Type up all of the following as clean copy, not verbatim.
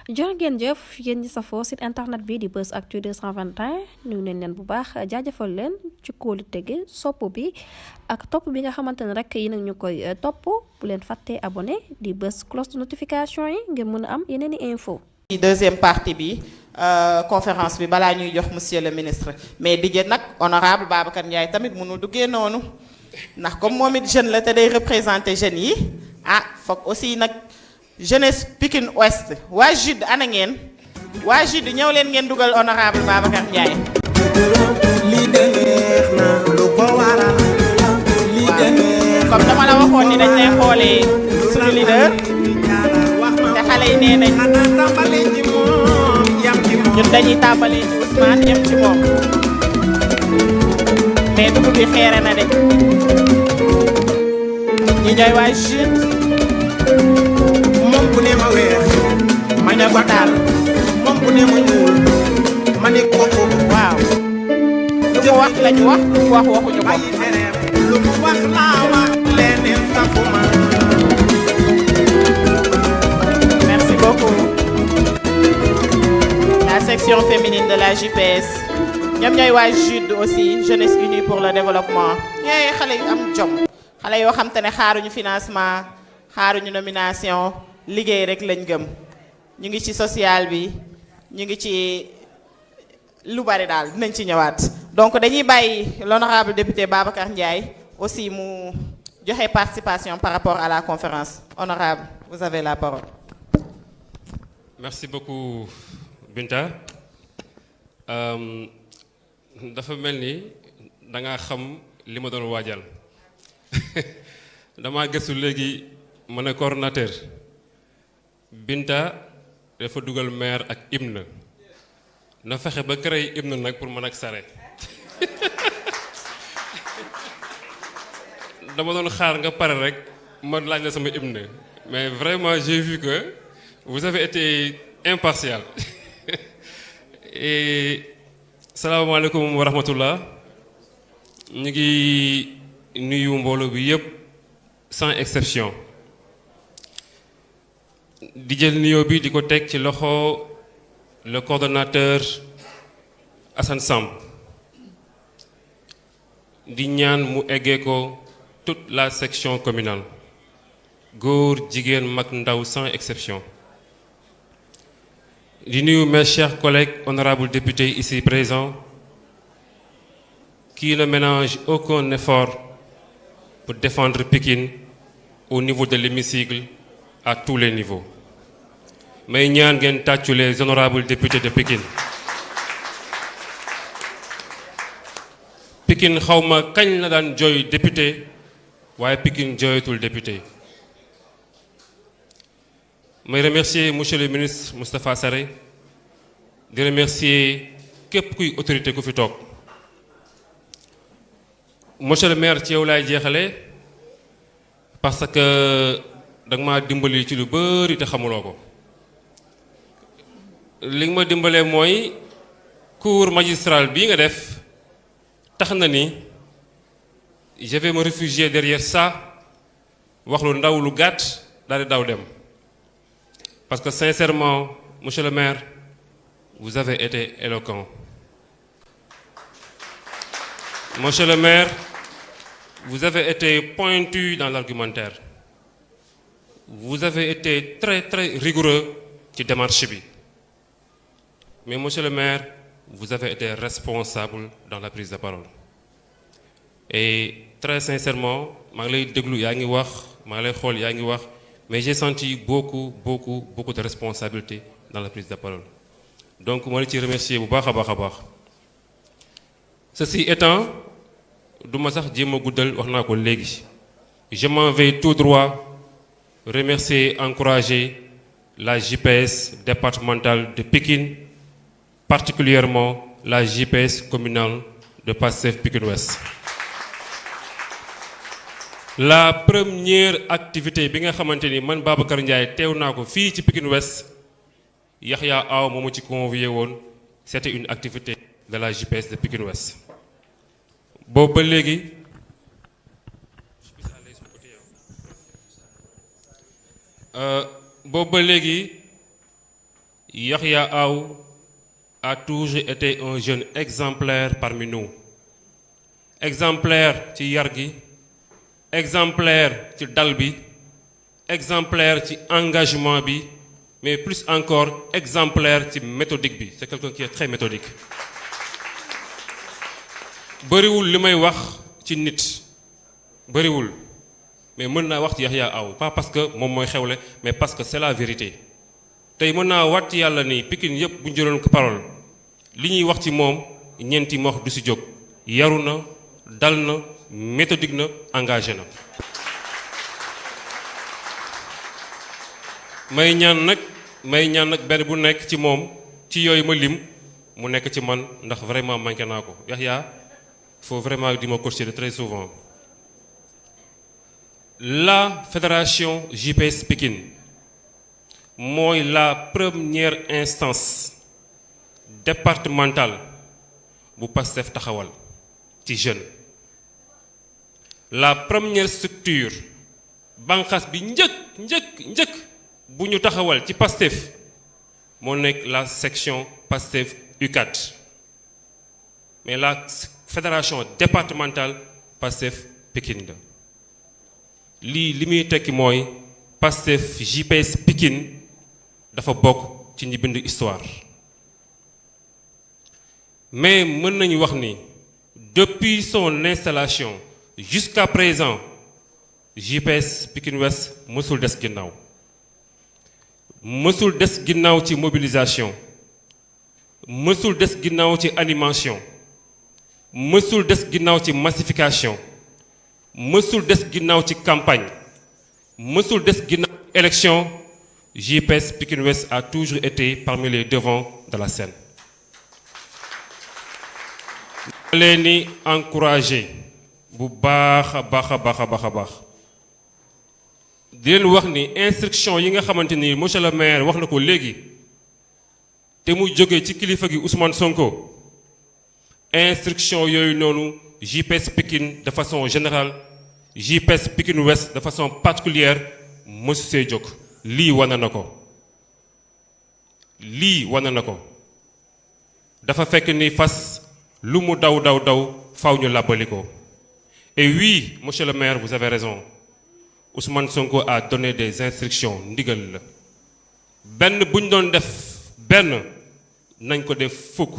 jërë ngeen jëf yéen ñi safoo site internet bi di Buzz Actu 221 nuyu nañ leen bu baax jaajëfal leen ci kóolu tege sopp bi ak topp bi nga xamante ne rek yi nag ñu koy topp bu leen fàttee abonné di bës cloche de notification yi ngir mën a am yeneen i info ci deuxième partie bi conférence bi balaa ñuy jox monsieur le ministre mais di jët nag honorable Babacar Ndiaye tamit mënul duggee noonu ndax comme moom it jeune la te day représenter jeunes yi foog aussi nag jeunesse Pikine Ouest waa JUD ana ngeen waa JUD ñëw leen ngeen dugal honorable Babacar Ndiaye. lii de neex na lu ko waral. lii de neex na comme dama la waxoon ni dañ lay xoolee suñu leader te xale yi nee nañ ñun dañuy tàmbalee ci Ousmane yem ci moom mais dugub bi xeere na de ñi ñooy waa JUD. moom bu ne ma weex ma ne ko daal moom bu ne ma ñuul ma ne ko waaw lu mu wax lañu wax lu mu wax waxuñu ko. bàyyi tereem lu mu wax laa wax leneen safuma. Merci beaucoup. La section féminine de la JPS ñoom ñooy waa JUD aussi Jeunesse Unie pour le Développement ñooy xale yu am jom xale yoo xam te ne xaaruñu financement xaaruñu nomination liggéey rek lañ gëm ñu ngi ci social bi ñu ngi ci lu bari daal dinañ ci ñëwaat donc dañuy bàyyi l'honorable député Babacar Ndiaye aussi mu joxe participation par rapport à la conférence. Honorable, vous avez la parole. Merci beaucoup Binta. Dafa mel ni da nga xam li ma doon waajal dama gëstu léegi ma ne coordonnateur Binta dafa dugal maire ak hymne na fexe ba créer hymne nag pour mën ak sare dama doon xaar nga pare rek ma laaj la sama hymne mais vraiment j'ai vu que vous avez été impartial et salaamaaleykum wa rahmatullah ñu ngi nuyu mbooloo bi yëpp sans exception di jël nuyoo bi di ko teg ci loxo le coordonnateur Assane Samb di ñaan mu eggee ko toute la section communale góor jigéen mag ndaw sans exception di nuyu mes chers collègues honorables députés ici présents qui ne ménagent aucun effort pour défendre Pikine au niveau de l'hémicycle à tous les niveaux may ñaan ngeen tàccu les honorables députés de Pikine Pikine xawma kañ la daan jooy député waaye Pikine jooyatul député may remercier monsieur le ministre Moustapha Sarré di remercier képp kuy autorité ku fi toog monsieur le maire ci yow laay jeexale parce que danga ma dimbali ci lu bari te xamuloo ko li nga ma dimbalee mooy cours magistral bii nga def tax na ni je vais me réfugier derrière ça wax lu ndaw lu gàtt daal di daw dem parce que sincèrement monsieur le maire vous avez été éloquent monsieur le maire vous avez été pointu dans l'argumentaire vous avez été très très rigoureux ci démarche bi mais monsieur le maire vous avez été responsable dans la prise de parole et très sincèrement maa ngi lay déglu yaa ngi wax maa ngi lay xool yaa ngi wax mais j'ai senti beaucoup de responsabilité dans la prise de parole donc moo la ci remercier bu baax a baax a baax ceci étant du ma sax jéem a guddal wax naa ko léegi je m'en vais tout droit remercier encourager la JPS départementale de Pikine particulièrement la JPS communale de Pastef Pikine Ouest. La première activité bi nga xamante ni man Babacar Ndiaye teew naa ko fii ci Pikine Ouest Yaxya Aw moomu ci convié woon c'était une activité de la JPS de Pikine Ouest boobu ba léegi boobu ba léegi Yahya Aou a toujours été un jeune exemplaire parmi nous. Exemplaire ci yar gi, exemplaire ci dal bi, exemplaire ci engagement bi, mais plus encore exemplaire ci méthodique bi. C'est quelqu'un qui est très méthodique. Bariwul li may wax ci nit bariwul mais mën naa wax ci Yahya Aou pas parce que moom mooy xewle mais parce que c'est la vérité. tey mën naa waat ci yàlla ni Pikine yépp bu ñu jëloon ko parole li ñuy wax ci moom ñeenti wax du si jóg yaru na dal na méthodique na engagé na. may ñaan nag benn bu nekk ci moom ci yooyu ma lim mu nekk ci man ndax vraiment manqué naa ko Yahya faut vraiment di ma coacher très souvent. La fédération JPS Pikine mooy la première instance départementale bu Pastef taxawal ci jeune. La première structure banqaas bi njëkk bu ñu taxawal ci Pastef moo nekk la section Pastef UCAD mais la fédération départementale Pastef Pikine la lii li muy tekki mooy Pastef JPS Pikine dafa bokk ci ñi bind histoire mais mën nañu wax ni depuis son installation jusqu'à présent JPS Pikine Ouest mësul des ginnaaw mësul des ginnaaw ci mobilisation mësul des ginnaaw ci animation mësul des ginnaaw ci massification mësul des ginnaaw ci campagne mësul des ginnaaw ci élection JPS Pikine Ouest a toujours été parmi les devants de la scène. ma leen ni encouragé bu baax a baax di leen wax ni instruction yi nga xamante ni monsieur le maire wax na ko léegi te mu jóge ci kilifa gi Ousmane Sonko instruction yooyu noonu JPS Pikine de façon générale JPS Pikine Ouest de façon particulière mësu see jóg lii wane na ko dafa fekk ni fas lu mu daw faw ñu làbbali ko. Et oui monsieur le maire vous avez raison Ousmane Sonko a donné des instructions ndigal la benn bu ñu doon def benn nañ ko def fukk.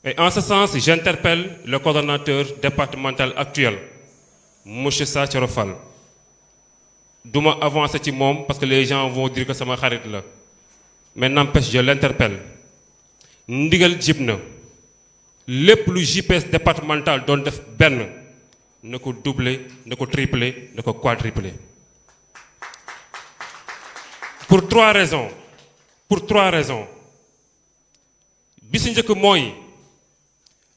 Et en ce sens j'interpelle le coordonnateur départemental actuel monsieur Sathioro Fall duma avancer ci moom parce que les gens vont dire que sama xarit la mais n'empêche je l'interpelle ndigal jib na lépp lu JPS départemental doon def benn na ko doubler na ko tripler na ko quadrupler pour trois raisons bi si njëkk mooy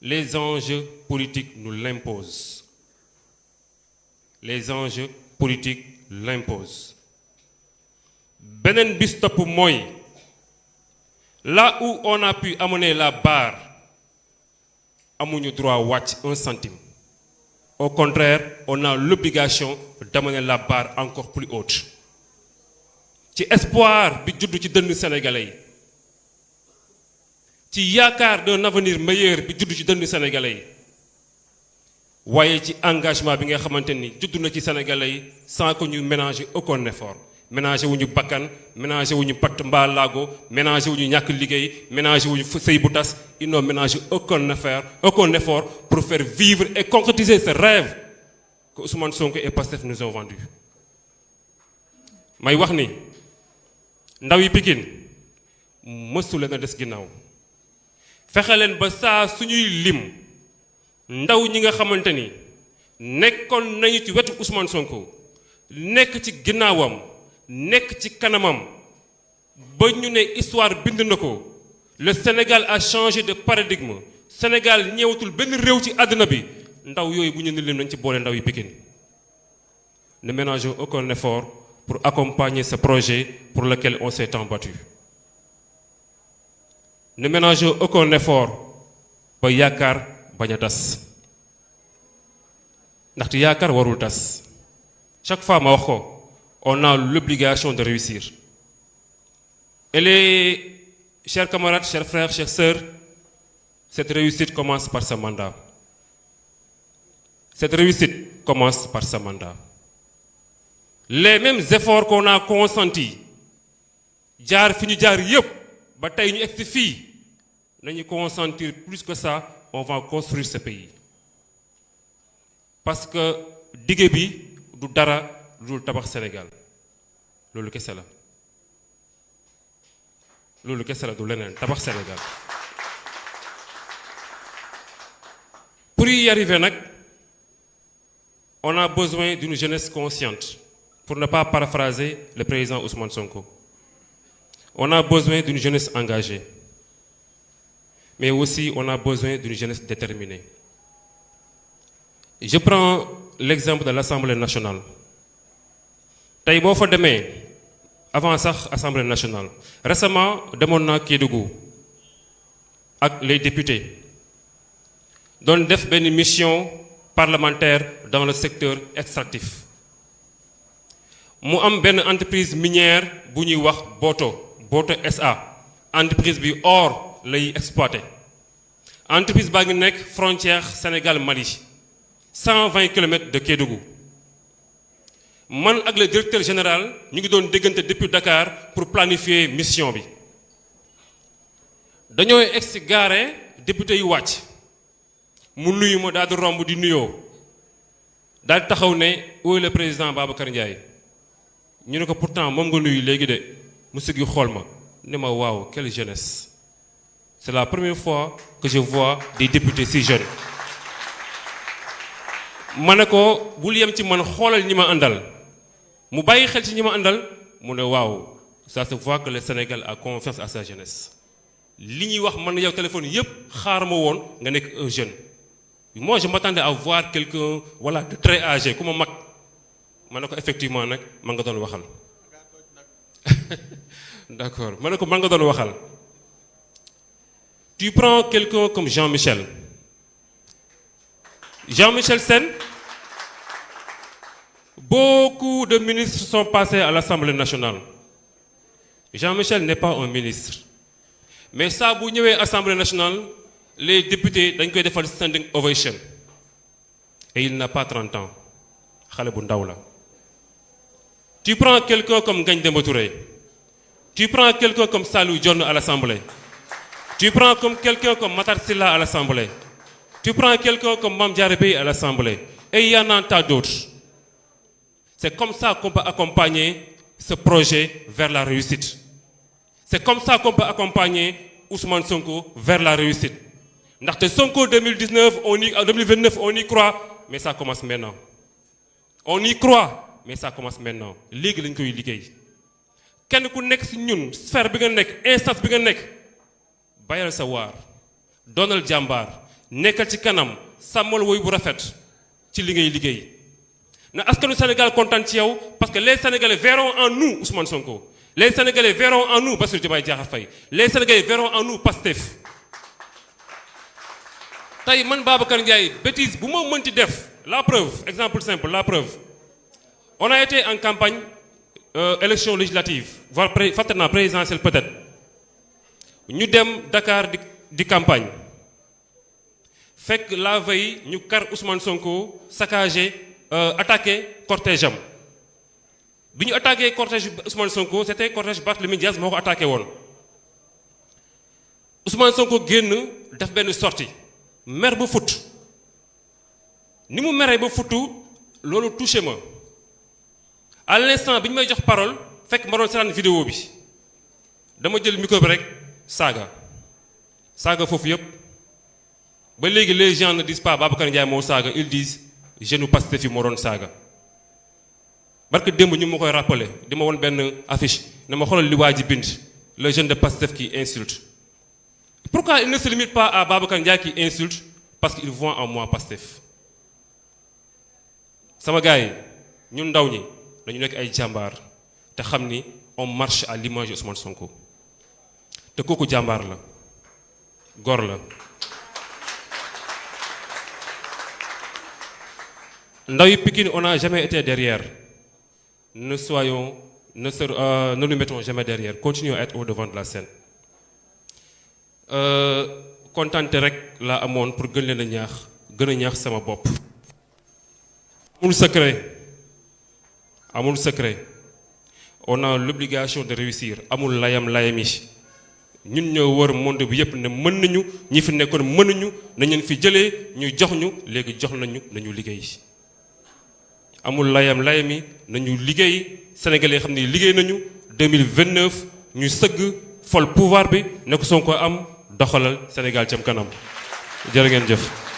les enjeux politiques nous l'imposent beneen bis topp mooy là où on a pu amener la barre amuñu droit wàcc un centime au contraire on a l'obligation d'amener la barre encore plus haute ci espoir bi juddu ci dënnu sénégalais yi ci yaakaar d'un avenir meilleur bi juddu ci dënnu sénégalais yi waaye ci engagement bi nga xamante ni juddu na ci sénégalais yi sans que ñu ménager aucun effort ménager wu ñu bakkan ménager wu ñu patt mbaa laago ménager wu ñu ñàkk liggéey ménager wu ñu sëy bu tas ils n'ont ménagé aucun effort pour faire vivre et concrétiser ce rêve que Ousmane Sonko et Pastef nous ont vendu. may wax ni ndaw yi Pikine mësu leen a des ginnaaw fexe leen ba saa suñuy lim ndaw ñi nga xamante ni nekkoon nañu ci wetu Ousmane Sonko nekk ci ginnaawam nekk ci kanamam ba ñu ne histoire bind na ko le Sénégal a changé de paradigme Sénégal ñëwatul benn réew ci àddina bi ndaw yooyu bu ñu ne lim nañ ci boole ndaw yi Pikine ne ménagez aucun effort pour accompagner ce projet pour lequel on s'est tant battu ne ménagez aucun effort ba yaakaar bañ a tas ndaxte yaakaar warul tas chaque fois ma wax ko on a l'obligation de réussir et les Chers camarades, chers frères, chères sœurs, cette réussite commence par ce mandat. Cette réussite commence par ce mandat. Les mêmes efforts qu'on a consentis, jaar fi ñu jaar yépp ba tey ñu egsi fii nañu consentir plus que ça, on va construire ce pays. Parce que dige bi du dara lu tabax Sénégal loolu kese la loolu kese la du leneen tabax Sénégal. Pour y arriver nag on a besoin d'une jeunesse consciente, pour ne pas paraphraser le président Ousmane Sonko. On a besoin d'une jeunesse engagée, mais aussi on a besoin d'une jeunesse déterminée. Je prends l'exemple de l'Assemblée nationale. Tey boo fa demee avant sax Assemblée nationale récemment demoon naa Kédougou ak les députés doon def benn mission parlementaire dans le secteur extractif. Mu am benn entreprise minière bu ñuy wax Boto SA entreprise bi or lay exploité. Entreprise baa ngi nekk frontière Sénégal-Mali 120 kilomètres de Kédougou. Man ak le directeur général ñu ngi doon déggante depuis Dakar pour planifier mission bi. Dañoo egsi gaare député yu wàcc mu nuyu ma daal di romb di nuyoo daal di taxaw ne où est le président Babacar Ndiaye. ñu ne ko pourtant moom nga nuyu léegi de mu siggi xool ma ne ma waaw quelle jeunesse. C'est la première fois que je vois des députés si jeunes. Ma ne ko bul yem ci man xoolal ñi ma àndal mu bàyyi xel ci ñi ma àndal mu ne waaw ça se voit que le Sénégal a confiance à sa jeunesse. Li ñuy wax man yow téléphone yépp xaar ma woon nga nekk un jeune. Moi je m'attendais à voir quelqu'un voilà de très âgé ku ma mag. Ma ne ko effectivement nag man nga doon waxal. D'accord ma ne ko man nga doon waxal. Tu prends quelqu'un comme Jean-Michel. Jean-Michel Sène, beaucoup de ministres sont passés à l'Assemblée nationale. Jean-Michel n'est pas un ministre. Mais ça, bu ñëwee Assemblée nationale, les députés dañ koy defal standing ovation. Et il n'a pas 30 ans. Xale bu ndaw la. Tu prends quelqu'un comme Ngagne Demba Touré. Tu prends quelqu'un comme Saliou Dione à l'Assemblée. Tu prends comme quelqu'un comme Matar Sylla à l'Assemblée. Tu prends quelqu'un comme Mame Diarra Bèye à l'Assemblée. Et il y en a tant d'autres. C'est comme ça qu'on peut accompagner ce projet vers la réussite. C'est comme ça qu'on peut accompagner Ousmane Sonko vers la réussite. Ndaxte Sonko 2029, en 2029, on y croit, mais ça commence maintenant. On y croit, mais ça commence maintenant. Léegi lañ koy liggéey. Kenn ku nekk ci ñun sphère bi nga nekk, instance bi nga nekk, bayal sa waar, doonal jàmbaar, nekkal ci kanam, sàmmal woy bu rafet ci li ngay liggéey. Na askanu Sénégal kontaan ci yow parce que les Sénégalais verront en nous Ousmane Sonko. Les Sénégalais verront en nous Bassirou Diomaye Diakhar Faye. Les Sénégalais verront en nous Pastef. Tey man Babacar Ndiaye bêtise bu ma mënti def, la preuve, exemple simple, la preuve. On a été en campagne élection législative, voire présidentielle peut-être. Ñu dem Dakar di campagne. Fekk la veille ñu kar Ousmane Sonko saccagé attaqué cortège am. Bi ñu attaqué cortège Ousmane Sonko c'était cortège Barthélémy Dias moo ko attaqué woon. Ousmane Sonko génn def benn sortie mer ba fut. Ni mu meree ba futu loolu touché ma. À l'instant bi ñu may jox parole fekk ma doon seetaan vidéo bi dama jël micro bi rek saaga foofu yëpp. Ba léegi les gens ne disent pas Babacar Ndiaye moo saaga ils disent jeune Pastef fi moo doon saaga. Barke démb ñu ma koy rappeler di ma won benn affiche ne ma xoolal li waa ji bind le jeune de Pastef qui insulte. Pourquoi il ne se limite pas à Babacar Ndiaye qui insulte? Parce qu'il voit en moi Pastef. Sama gars yi ñun ndaw ñi dañu nekk ay jàmbaar te xam ni on marche à l'image de Ousmane Sonko te kooku jàmbaar la góor la. Ndaw yi Pikine on n'a jamais été derrière. Ne nous mettons jamais derrière. Continuons à être au devant de la scène. kontante rek laa amoon pour gën leen a ñaax gën a ñaax sama bopp. amul secret on a l'obligation de réussir amul layami ñun ñoo wër monde bi yépp ne mën nañu ñi fi nekkoon mënuñu nañ leen fi jëlee ñu jox ñu léegi jox nañu nañu liggéey amul layami nañu liggéey sénégalais xam ne liggéey nañu 2029 ñu sëgg fol pouvoir bi ne ko Sonko am doxalal Sénégal cam kanam jërë ngeen jëf.